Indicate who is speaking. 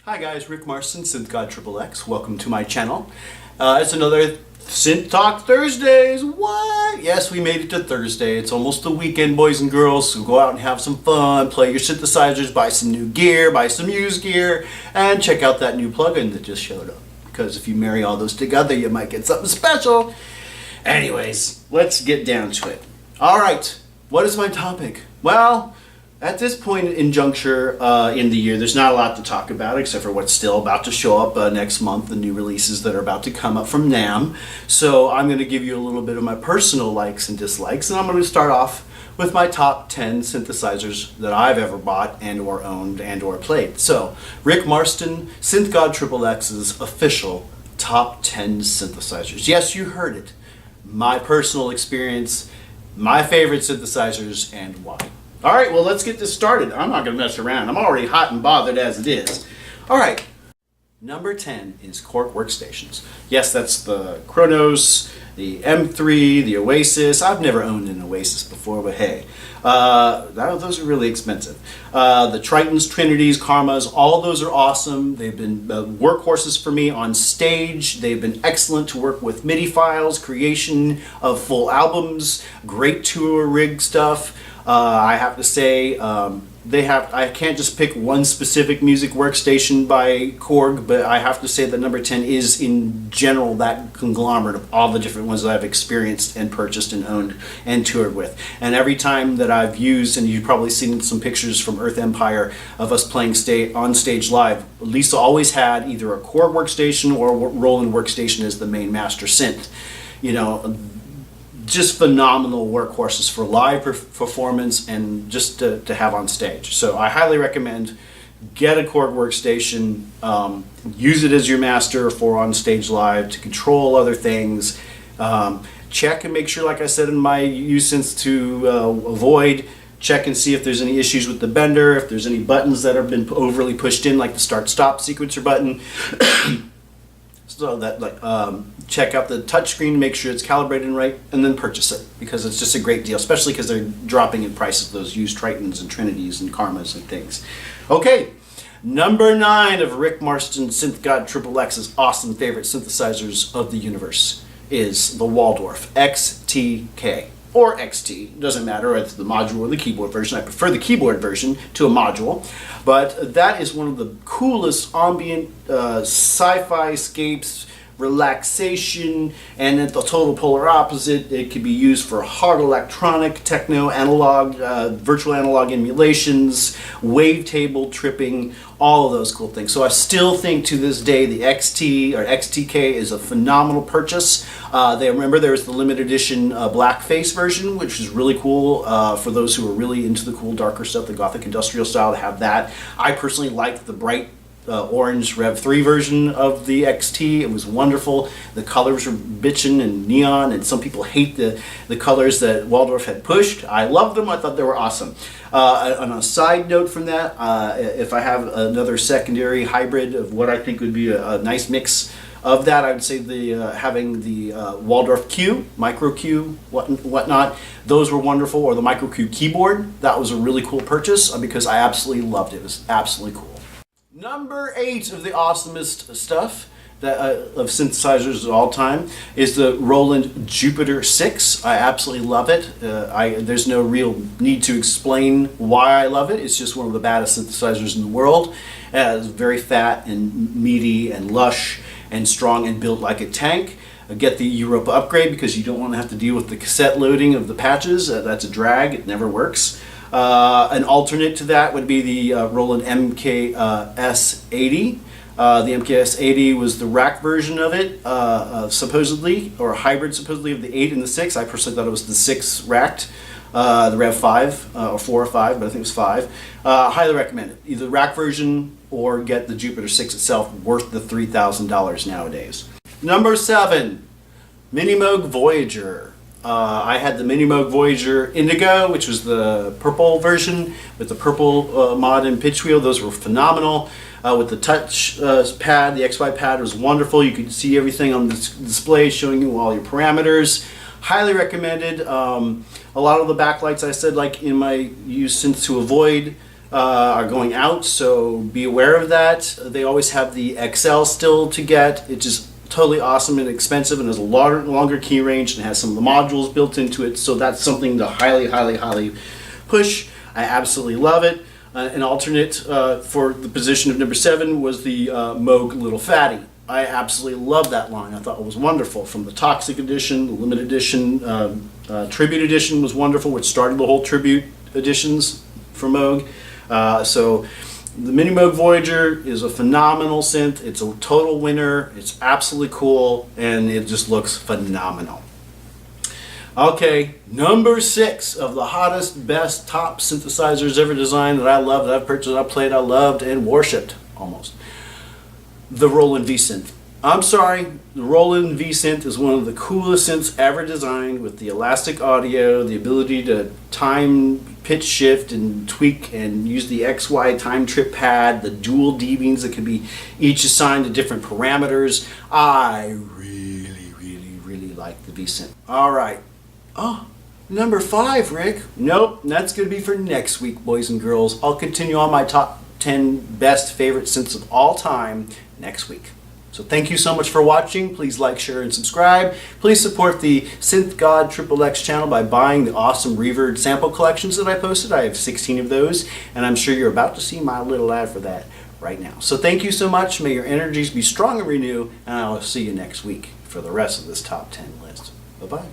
Speaker 1: Hi guys, Rik Marston, SynthgodXXX. Welcome to my channel. It's another Synth Talk Thursdays. What? Yes, we made it to Thursday. It's almost the weekend, boys and girls. So go out and have some fun, play your synthesizers, buy some new gear, buy some used gear, and check out that new plugin that just showed up. Because if you marry all those together, you might get something special. Anyways, let's get down to it. Alright, what is my topic? Well, at this point in juncture in the year, there's not a lot to talk about except for what's still about to show up next month, the new releases that are about to come up from NAMM. So I'm going to give you a little bit of my personal likes and dislikes, and I'm going to start off with my top 10 synthesizers that I've ever bought and or owned and or played. So, Rik Marston, SynthgodXXX's official top 10 synthesizers. Yes, you heard it. My personal experience, my favorite synthesizers, and why. Alright, well, let's get this started. I'm not going to mess around. I'm already hot and bothered as it is. Alright, number 10 is Korg workstations. Yes, that's the Kronos, the M3, the Oasis. I've never owned an Oasis before, but hey, those are really expensive. The Tritons, Trinities, Karmas, all those are awesome. They've been workhorses for me on stage. They've been excellent to work with MIDI files, creation of full albums, great tour rig stuff. I have to say, I can't just pick one specific music workstation by Korg, but I have to say that number 10 is in general that conglomerate of all the different ones that I've experienced and purchased and owned and toured with. And every time that I've used, and you've probably seen some pictures from Earth Empire of us playing on stage live, Lisa always had either a Korg workstation or a Roland workstation as the main master synth. You know, just phenomenal workhorses for live performance and just to have on stage. So I highly recommend get a Korg workstation, use it as your master for on stage live to control other things. Check and make sure, like I said in my use synths to avoid, check and see if there's any issues with the bender, if there's any buttons that have been overly pushed in, like the start-stop sequencer button. So that check out the touchscreen, make sure it's calibrated right, and then purchase it, because it's just a great deal, especially because they're dropping in prices, those used Tritons and Trinities and Karmas and things. Okay, number 9 of Rik Marston SynthgodXXX's awesome favorite synthesizers of the universe is the Waldorf XTK. Or XT, doesn't matter, it's the module or the keyboard version. I prefer the keyboard version to a module, but that is one of the coolest ambient sci-fi scapes, relaxation, and at the total polar opposite, it could be used for hard electronic, techno, analog, virtual analog emulations, wavetable tripping, all of those cool things. So I still think to this day the XT or XTK is a phenomenal purchase. Remember there was the limited edition blackface version, which is really cool for those who are really into the cool darker stuff, the gothic industrial style, to have that. I personally like the bright orange Rev 3 version of the XT. It was wonderful. The colors were bitchin' and neon, and some people hate the colors that Waldorf had pushed. I loved them. I thought they were awesome. On a side note from that, if I have another secondary hybrid of what I think would be a nice mix of that, I would say having the Waldorf Q, Micro Q, whatnot, those were wonderful, or the Micro Q keyboard. That was a really cool purchase because I absolutely loved it. It was absolutely cool. Number 8 of the awesomest stuff of synthesizers of all time is the Roland Jupiter 6. I absolutely love it. There's no real need to explain why I love it. It's just one of the baddest synthesizers in the world. It's very fat and meaty and lush and strong and built like a tank. Get the Europa upgrade because you don't want to have to deal with the cassette loading of the patches. That's a drag. It never works. An alternate to that would be the Roland MKS-80. The MKS-80 was the rack version of it, supposedly, or a hybrid supposedly of the 8 and the 6. I personally thought it was the 6 racked, the Rev 5, or 4 or 5, but I think it was 5. Highly recommend it. Either the rack version or get the Jupiter 6 itself, worth the $3,000 nowadays. Number 7, Moog Voyager. I had the Moog Voyager Indigo, which was the purple version with the purple mod and pitch wheel. Those were phenomenal. With the touch pad, the XY pad was wonderful. You could see everything on the display, showing you all your parameters. Highly recommended. A lot of the backlights I said, like in my use synth to avoid, are going out, so be aware of that. They always have the XL still to get. It's just totally awesome and expensive, and has a longer key range and has some of the modules built into it, so that's something to highly push. I absolutely love it. An alternate for the position of number 7 was the Moog Little Fatty. I absolutely love that line. I thought it was wonderful. From the Toxic Edition, the Limited Edition, Tribute Edition was wonderful, which started the whole Tribute editions for Moog. So the Mini Moog Voyager is a phenomenal synth. It's a total winner. It's absolutely cool, and it just looks phenomenal. Okay, number 6 of the hottest, best, top synthesizers ever designed that I love, that I've purchased, I played, I loved, and worshipped almost. The Roland V-Synth. I'm sorry, the Roland V-Synth is one of the coolest synths ever designed, with the elastic audio, the ability to time pitch shift and tweak and use the XY time trip pad, the dual dBs that can be each assigned to different parameters. I really like the V-Synth. Alright. Oh, number 5, Rick. Nope, that's going to be for next week, boys and girls. I'll continue on my top 10 best favorite synths of all time next week. So thank you so much for watching. Please like, share, and subscribe. Please support the SynthgodXXX channel by buying the awesome Reverb sample collections that I posted. I have 16 of those, and I'm sure you're about to see my little ad for that right now. So thank you so much. May your energies be strong and renew, and I'll see you next week for the rest of this top 10 list. Bye-bye.